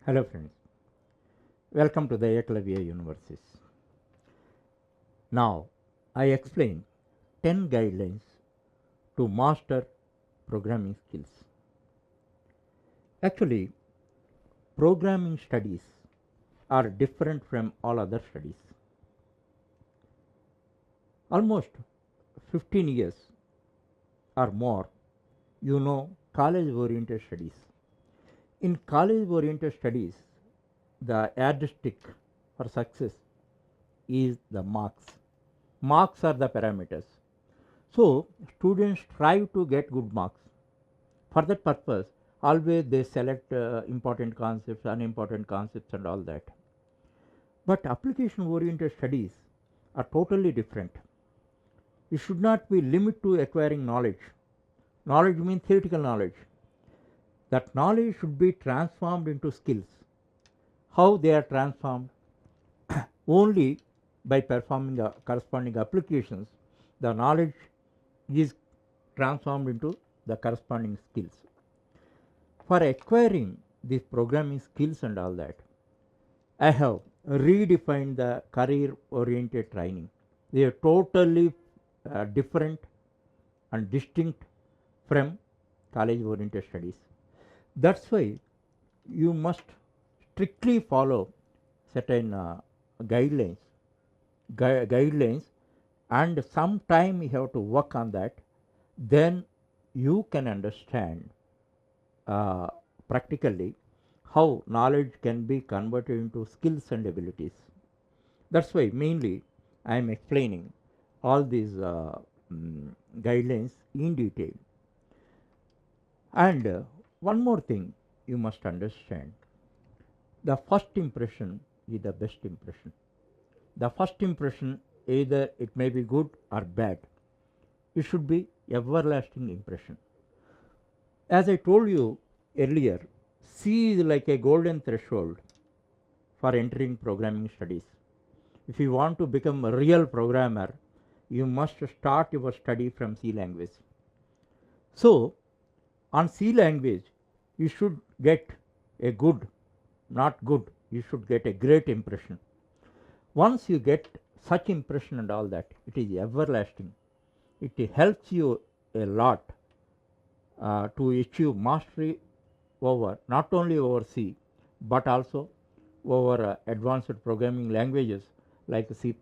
Hello friends, welcome to the Eklavya Universities. Now I explain 10 guidelines to master programming skills. Actually, programming studies are different from all other studies. Almost 15 years or more, college oriented studies. In college oriented studies, the yardstick for success is the marks. Marks are the parameters. So, students strive to get good marks. For that purpose, always they select important concepts, unimportant concepts, and all that. But application oriented studies are totally different. It should not be limited to acquiring knowledge. Knowledge means theoretical knowledge. That knowledge should be transformed into skills. How they are transformed? Only by performing corresponding applications, the knowledge is transformed into the corresponding skills. For acquiring these programming skills and all that, I have redefined the career oriented training. They are totally different and distinct from college oriented studies. That's why you must strictly follow certain guidelines, and sometime you have to work on that. Then you can understand uh, practically how knowledge can be converted into skills and abilities. That's why mainly I am explaining all these guidelines in detail. And one more thing you must understand, the first impression is the best impression. The first impression, either it may be good or bad, it should be everlasting impression. As I told you earlier, C is like a golden threshold for entering programming studies. If you want to become a real programmer, you must start your study from C language. So, on C language, you should get a good, not good, you should get a great impression. Once you get such impression and all that, it is everlasting. It helps you a lot to achieve mastery over not only over C but also over advanced programming languages like C++,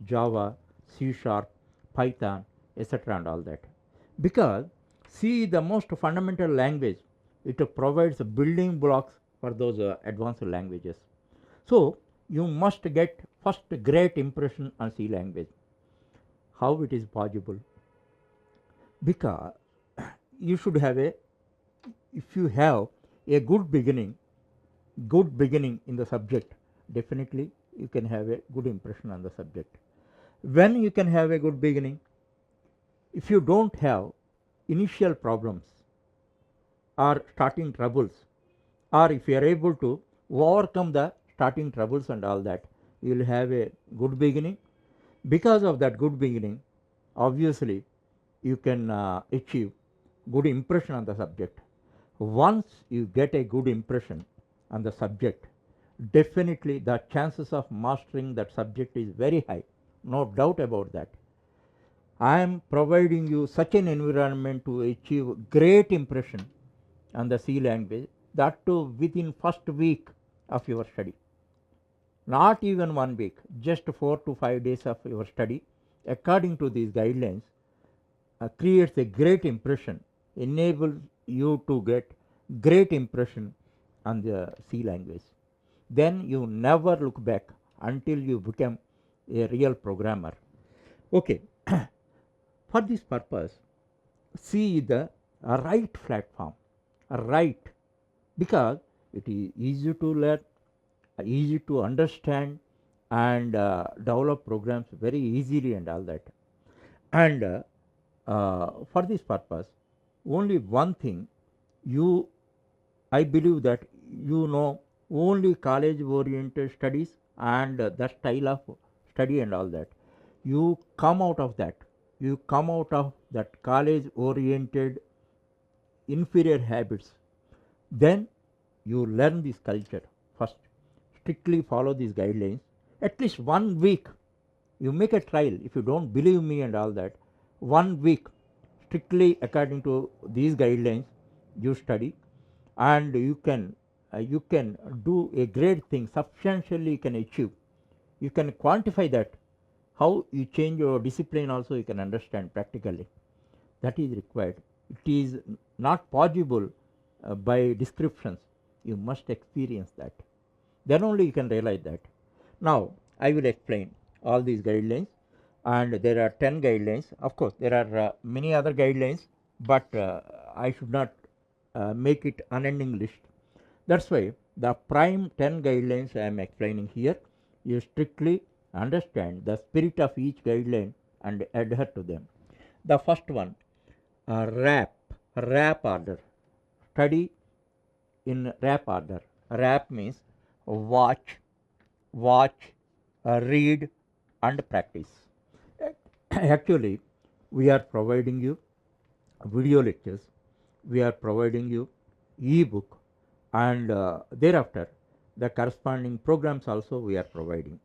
Java, C Sharp, Python, etc. and all that. Because C is the most fundamental language, it provides building blocks for those advanced languages. So you must get first great impression on C language. How it is possible? Because you should have a, if you have a good beginning in the subject, definitely you can have a good impression on the subject. When you can have a good beginning, if you don't have initial problems or starting troubles, or if you are able to overcome the starting troubles and all that, you will have a good beginning. Because of that good beginning, obviously you can achieve good impression on the subject. Once you get a good impression on the subject, definitely the chances of mastering that subject is very high, no doubt about that. I am providing you such an environment to achieve great impression on the C language, that too within first week of your study. Not even 1 week, just 4 to 5 days of your study, according to these guidelines, creates a great impression, enables you to get great impression on the C language. Then you never look back until you become a real programmer. Okay, for this purpose, C is the right platform, right, because it is easy to learn, easy to understand, and develop programs very easily and all that. And for this purpose, only one thing, you, I believe that you know only college oriented studies and the style of study and all that. You come out of that. You come out of that college oriented inferior habits. Then you learn this culture first. Strictly follow these guidelines. At least 1 week, you make a trial. If you don't believe me and all that, 1 week, strictly according to these guidelines, you study, and you can do a great thing. Substantially, you can achieve. You can quantify that. How you change your discipline also you can understand practically. That is required. It is not possible by descriptions. You must experience that. Then only you can realize that. Now I will explain all these guidelines, and there are 10 guidelines. Of course, there are many other guidelines, but I should not make it unending list. That's why the prime 10 guidelines I am explaining here. You strictly understand the spirit of each guideline and adhere to them. The first one, RAP order. Study in RAP order. RAP means watch, read and practice. Actually, we are providing you video lectures, we are providing you e-book, and thereafter the corresponding programs also we are providing.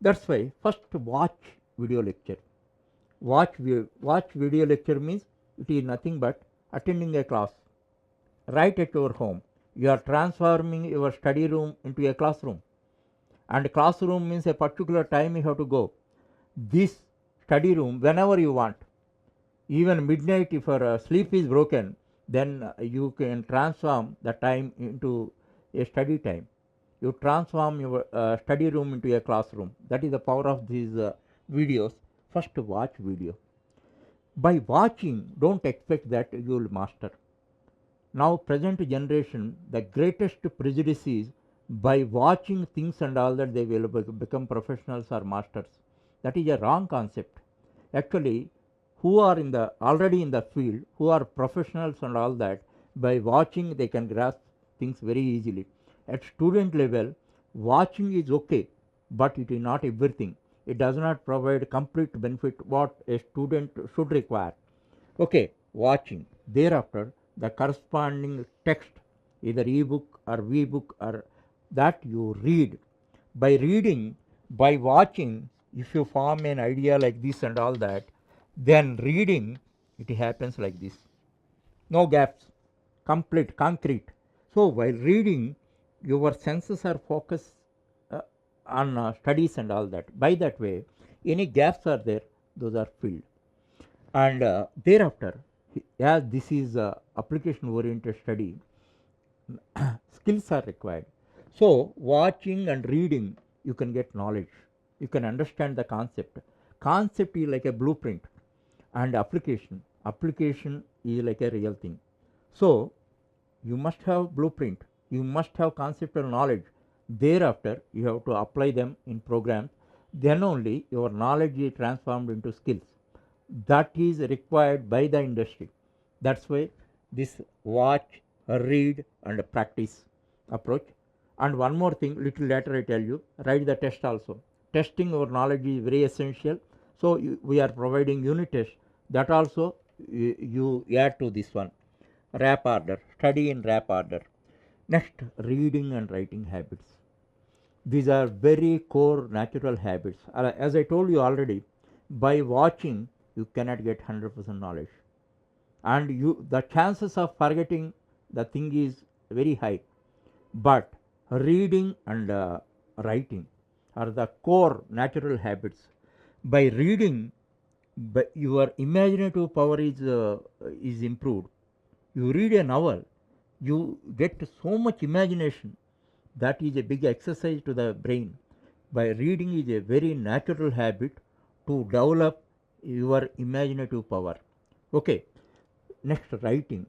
That's why first watch video lecture. Watch video lecture means it is nothing but attending a class right at your home. You are transforming your study room into a classroom, and classroom means a particular time you have to go. This study room whenever you want, even midnight if your sleep is broken, then you can transform the time into a study time. You transform your study room into a classroom. That is the power of these videos. First watch video. By watching, don't expect that you will master. Now present generation, the greatest prejudice is by watching things and all that they will become professionals or masters. That is a wrong concept. Actually, who are already in the field, who are professionals and all that, by watching they can grasp things very easily. At student level, watching is okay, but it is not everything. It does not provide complete benefit what a student should require. Okay, watching. Thereafter, the corresponding text, either e-book or v-book, or that you read. By reading, by watching, if you form an idea like this and all that, then reading, it happens like this. No gaps, complete, concrete. So while reading, your senses are focused on studies and all that. By that way, any gaps are there, those are filled. And thereafter, as this is application oriented study, skills are required. So watching and reading, you can get knowledge, you can understand the concept. Concept is like a blueprint, and application is like a real thing. So you must have blueprint, you must have conceptual knowledge. Thereafter, you have to apply them in programs. Then only your knowledge is transformed into skills. That is required by the industry. That's why this watch, read and practice approach. And one more thing, little later I tell you, write the test also. Testing our knowledge is very essential. So we are providing unit test. That also you add to this one. RAP order, study in RAP order. Next, reading and writing habits. These are very core natural habits. As I told you already, by watching you cannot get 100% knowledge, and the chances of forgetting the thing is very high. But reading and writing are the core natural habits. By reading, your imaginative power is improved. You read a novel, you get so much imagination. That is a big exercise to the brain. By reading is a very natural habit to develop your imaginative power. Okay, next, writing.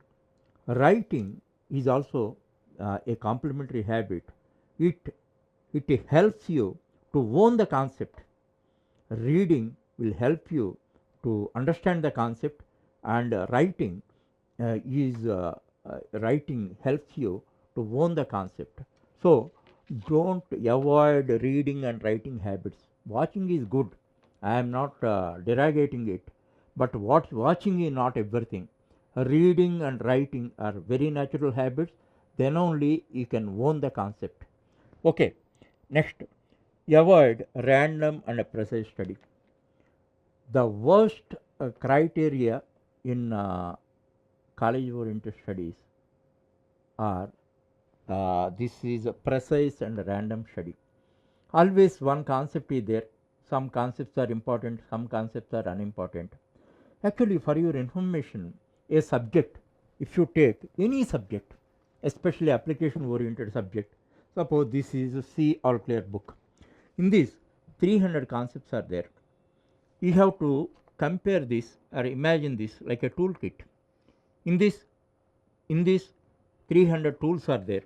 Writing is also a complementary habit. It helps you to own the concept. Reading will help you to understand the concept, and writing helps you to own the concept. So don't avoid reading and writing habits. Watching is good, I am not derogating it, but watching is not everything. Reading and writing are very natural habits. then only you can own the concept. Okay, next, avoid random and precise study. The worst criteria in college oriented studies are this is a precise and random study. Always one concept is there. Some concepts are important, some concepts are unimportant. Actually, for your information, a subject, if you take any subject, especially application oriented subject, suppose this is a C all clear book. In this 300 concepts are there. You have to compare this or imagine this like a toolkit. In this 300 tools are there.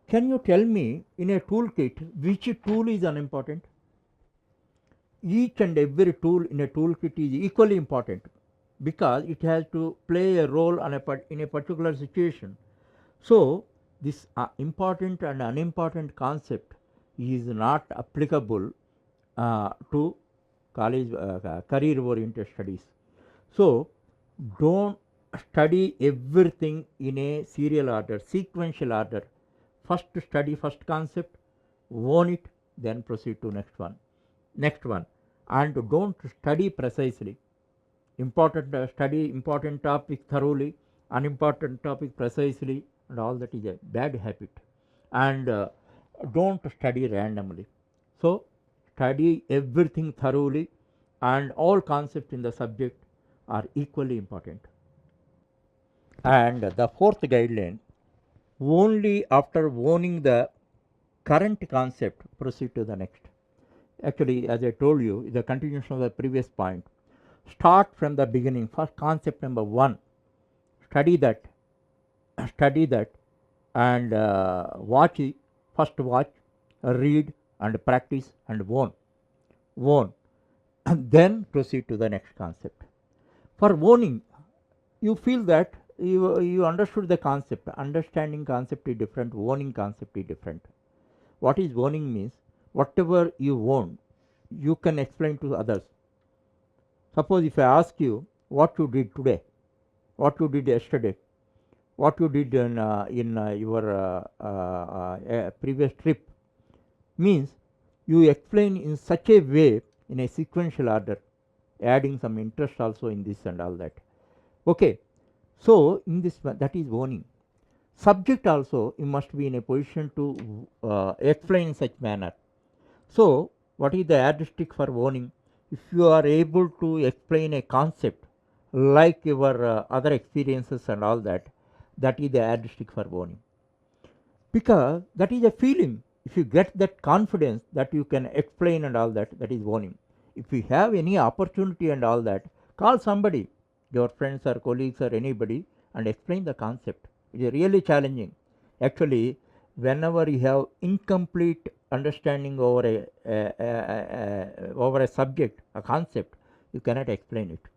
Can you tell me in a toolkit which tool is unimportant? Each and every tool in a toolkit is equally important because it has to play a role on in a particular situation. So, this important and unimportant concept is not applicable to college career oriented studies. So, don't study everything in a serial order, sequential order. First study first concept, own it, then proceed to next one, and don't study precisely. Important study important topic thoroughly, unimportant topic precisely, and all that is a bad habit. And don't study randomly. So study everything thoroughly, and all concepts in the subject are equally important. And the fourth guideline, only after owning the current concept proceed to the next. Actually, as I told you, the continuation of the previous point. Start from the beginning. First concept number 1, study that, and watch it. First watch, read and practice and own, and then proceed to the next concept. For owning, you feel that you understood the concept. Understanding concept is different, owning concept is different. What is owning means, whatever you own, you can explain to others. Suppose if I ask you what you did today, what you did yesterday, what you did in your previous trip, means you explain in such a way, in a sequential order, adding some interest also in this and all that. Okay, so in this, that is owning. Subject also, you must be in a position to explain in such manner. So what is the yardstick for owning? If you are able to explain a concept like your other experiences and all that, that is the yardstick for owning, because that is a feeling. If you get that confidence that you can explain and all that, that is owning. If you have any opportunity and all that, call somebody, your friends or colleagues or anybody, and explain the concept. It is really challenging. Actually, whenever you have incomplete understanding over a subject, a concept, you cannot explain it.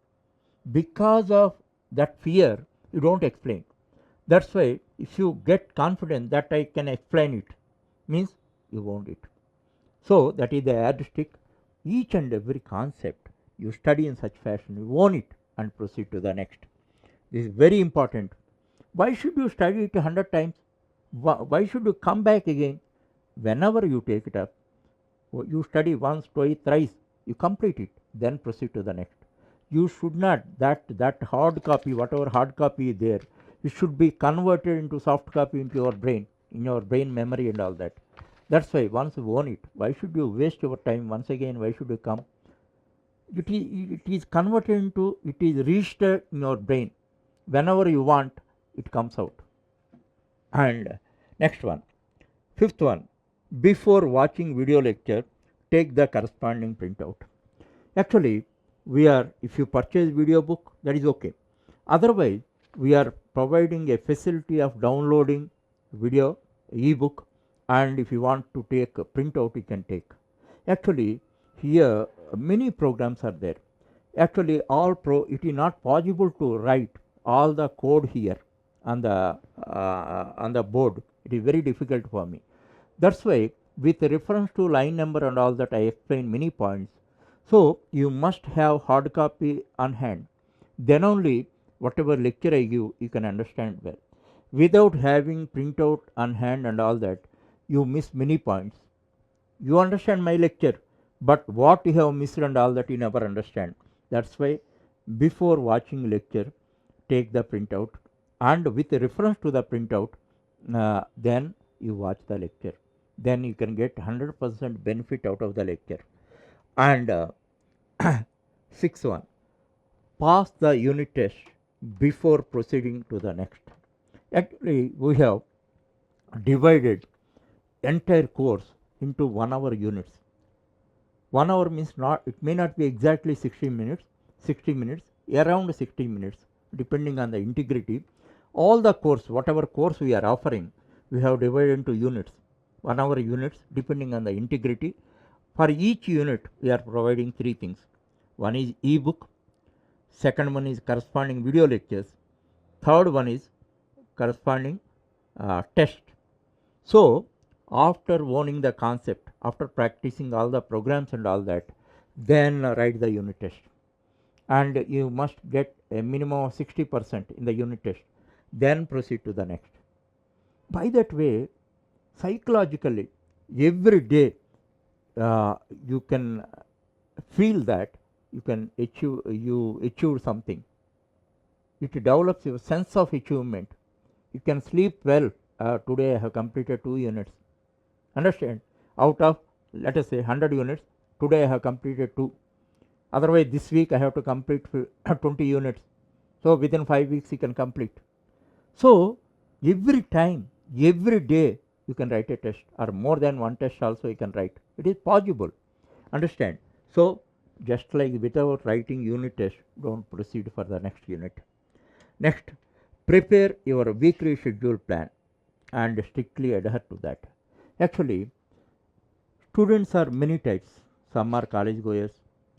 Because of that fear, you don't explain. That's why if you get confident that I can explain it, means you owned it. So that is the yardstick. Each and every concept you study in such fashion, you own it and proceed to the next. This is very important. Why should you study it 100 times? Why should you come back again? Whenever you take it up, you study once, twice, thrice, you complete it, then proceed to the next. You should not, that hard copy, whatever hard copy is there, it should be converted into soft copy into your brain, in your brain memory and all that. That's why once you own it, why should you waste your time once again? Why should you come? It is converted into, it is registered in your brain. Whenever you want, it comes out. And next one, fifth one, before watching video lecture, take the corresponding printout. Actually, if you purchase video book, that is okay. Otherwise, we are providing a facility of downloading video, e-book, and if you want to take a printout, you can take. Actually, here many programs are there. Actually, it is not possible to write all the code here on the board. It is very difficult for me. That's why, with reference to line number and all that, I explain many points. So you must have hard copy on hand. Then only whatever lecture I give, you can understand well. Without having printout on hand and all that, you miss many points. You understand my lecture, but what you have missed and all that you never understand. That's why before watching lecture, take the printout, and with reference to the printout, then you watch the lecture. Then you can get 100% benefit out of the lecture. And sixth one, pass the unit test before proceeding to the next. Actually, we have divided entire course into 1 hour units. 1 hour means not, it may not be exactly 60 minutes, around 60 minutes, depending on the integrity. All the course, whatever course we are offering, we have divided into units, 1 hour units, depending on the integrity. For each unit, we are providing three things. One is e-book, second one is corresponding video lectures, third one is corresponding test. So, after owning the concept, after practicing all the programs and all that, then write the unit test. And you must get a minimum of 60% in the unit test, then proceed to the next. By that way, psychologically, every day you can feel that you can achieve something. It develops your sense of achievement. You can sleep well. Today I have completed 2 units. Understand? Out of, let us say, 100 units, today I have completed 2. Otherwise, this week I have to complete 20 units. So within 5 weeks you can complete. So every time, every day you can write a test, or more than one test also you can write. It is possible. Understand? So just like without writing unit test, don't proceed for the next unit. Next, prepare your weekly schedule plan and strictly adhere to that. Actually, students are many types. Some are college goers,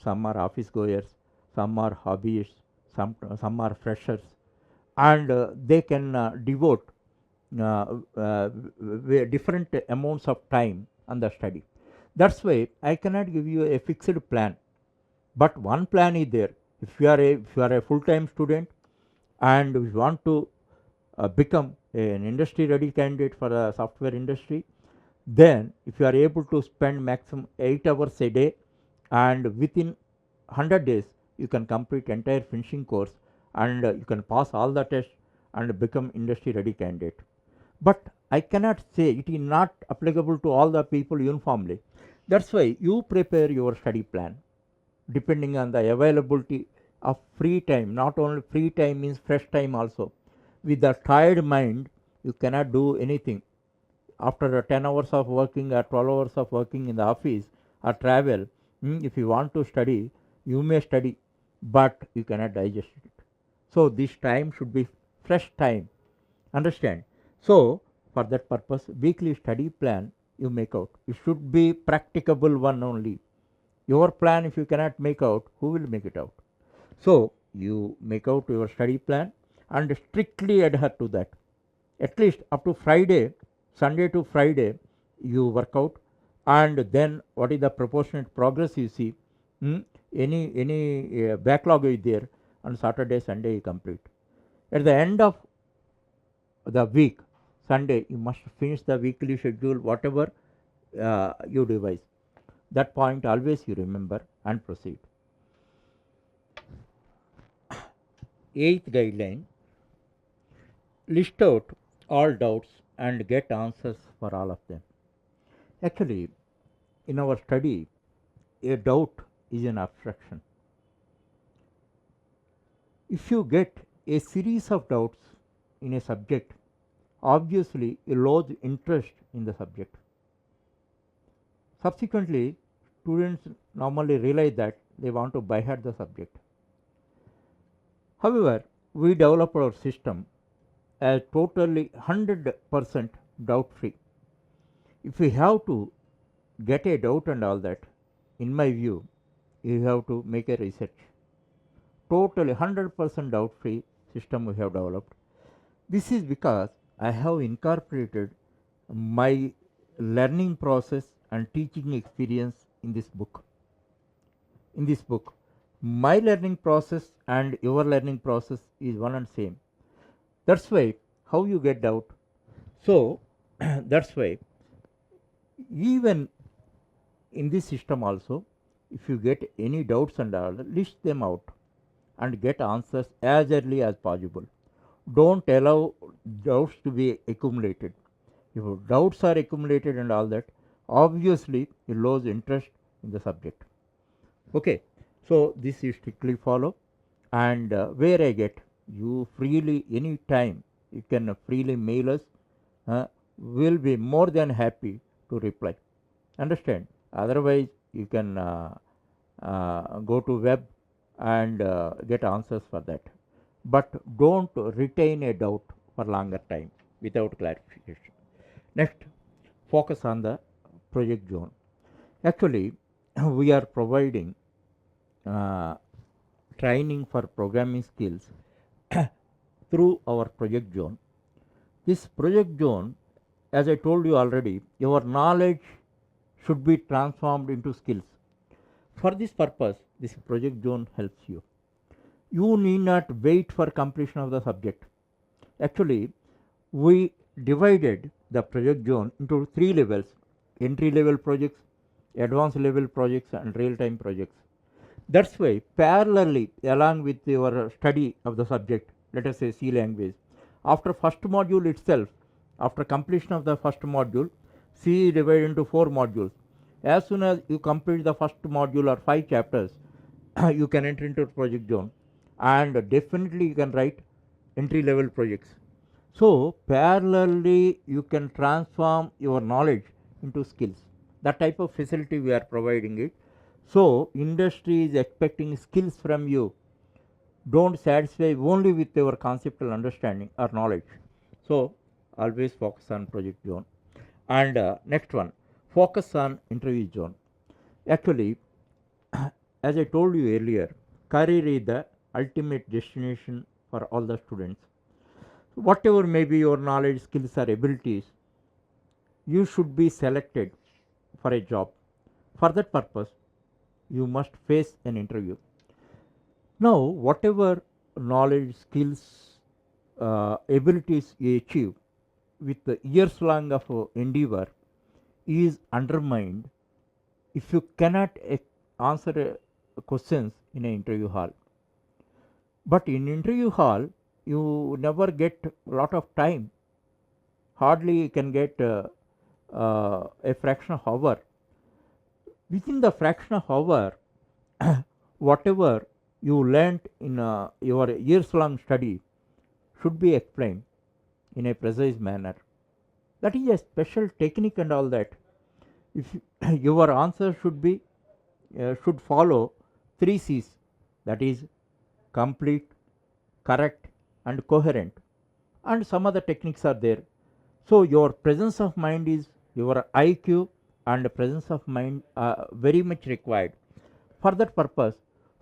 some are office goers, some are hobbyists, some are freshers, and they can devote different amounts of time on the study. That's why I cannot give you a fixed plan, but one plan is there. If you are a full-time student and you want to become an industry ready candidate for the software industry, then if you are able to spend maximum 8 hours a day, and within 100 days you can complete entire finishing course, and you can pass all the tests and become industry ready candidate. But I cannot say, it is not applicable to all the people uniformly. That's why you prepare your study plan depending on the availability of free time. Not only free time means fresh time also. With the tired mind, you cannot do anything. After 10 hours of working or 12 hours of working in the office or travel, if you want to study, you may study, but you cannot digest it. So this time should be fresh time. Understand? So for that purpose, weekly study plan you make out. It should be practicable one only. Your plan, if you cannot make out, who will make it out? So you make out your study plan and strictly adhere to that. At least up to Friday, Sunday to Friday, you work out, and then what is the proportionate progress you see. Any backlog is there, on Saturday, Sunday you complete. At the end of the week, Sunday, you must finish the weekly schedule, whatever you devise. That point always you remember and proceed. Eighth guideline, list out all doubts and get answers for all of them. Actually, in our study, a doubt is an abstraction. If you get a series of doubts in a subject, obviously you lose interest in the subject. Subsequently, students normally realize that they want to by-heart the subject. However, we developed our system as totally 100% doubt free. If you have to get a doubt and all that, in my view, you have to make a research. Totally 100% doubt free system we have developed. This is because I have incorporated my learning process and teaching experience in this book. In this book, my learning process and your learning process is one and same. That's why how you get doubt? So that's why even in this system also, if you get any doubts and all, list them out and get answers as early as possible. Don't allow doubts to be accumulated. If doubts are accumulated and all that, obviously you lose interest in the subject. Okay, so this is strictly follow, and where I get, you freely any time you can freely mail us. Will be more than happy to reply. Understand? Otherwise, you can go to web and get answers for that. But don't retain a doubt for longer time without clarification. Next, focus on the project zone. Actually, we are providing uh, training for programming skills through our project zone. This project zone, as I told you already, your knowledge should be transformed into skills. For this purpose, this project zone helps you. You need not wait for completion of the subject. Actually, we divided the project zone into three levels: entry level projects, advanced level projects, and real time projects. That's why, parallelly, along with your study of the subject, let us say C language, after first module itself, after completion of the first module, C is divided into 4 modules. As soon as you complete the first module or 5 chapters, you can enter into project zone, and definitely you can write entry level projects. So parallelly you can transform your knowledge into skills. That type of facility we are providing it. So industry is expecting skills from you. Don't satisfy only with your conceptual understanding or knowledge. So always focus on project zone. And next one, focus on interview zone. Actually, as I told you earlier, career is the ultimate destination for all the students. Whatever may be your knowledge, skills, or abilities, you should be selected for a job. For that purpose, you must face an interview. Now, whatever knowledge, skills, abilities you achieve with the years long of endeavor is undermined if you cannot answer questions in an interview hall. But in interview hall, you never get a lot of time. Hardly you can get a fraction of hour. Within the fraction of hour, whatever you learnt in your years long study should be explained in a precise manner. That is a special technique and all that. If your answer should follow 3 C's, that is complete, correct, and coherent, and some other techniques are there. So your presence of mind is your IQ and presence of mind very much required. For that purpose,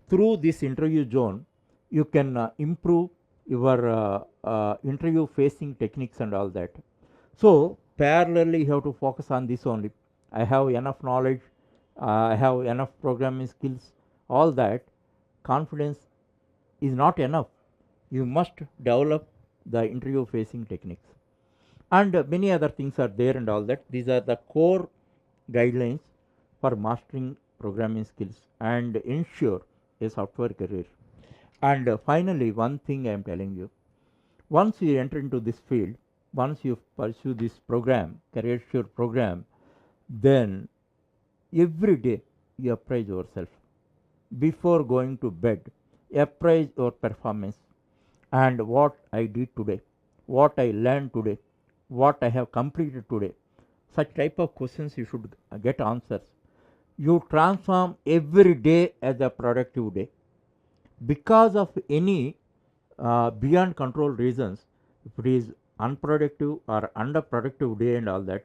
through this interview zone, you can improve your interview facing techniques and all that. So parallelly you have to focus on this only. I have enough knowledge, I have enough programming skills, all that. Confidence is not enough. You must develop the interview facing techniques, and many other things are there and all that. These are the core guidelines for mastering programming skills and ensure a software career. And finally, one thing I am telling you, once you enter into this field, once you pursue this program, career sure program, then every day you appraise yourself. Before going to bed, appraise your performance and what I did today, what I learned today, what I have completed today. Such type of questions you should get answers. You transform every day as a productive day. Because of any beyond control reasons, if it is unproductive or underproductive day and all that,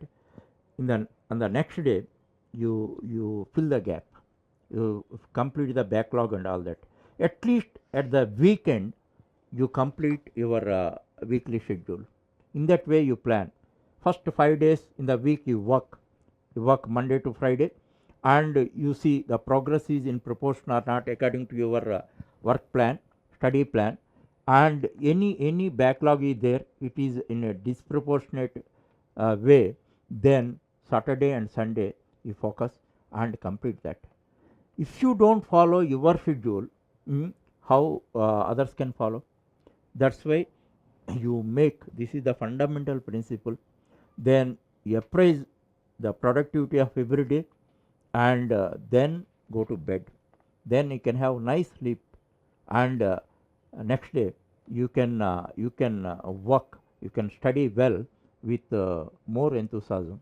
on the next day you fill the gap, you complete the backlog and all that. At least at the weekend you complete your weekly schedule. In that way you plan. First 5 days in the week you work Monday to Friday, and you see the progress is in proportion or not according to your work plan, study plan, and any backlog is there, it is in a disproportionate way, then Saturday and Sunday you focus and complete that. If you don't follow your schedule, how others can follow? That's why you make, this is the fundamental principle, then you appraise the productivity of every day, and then go to bed. Then you can have nice sleep, and next day you can work, you can study well with more enthusiasm.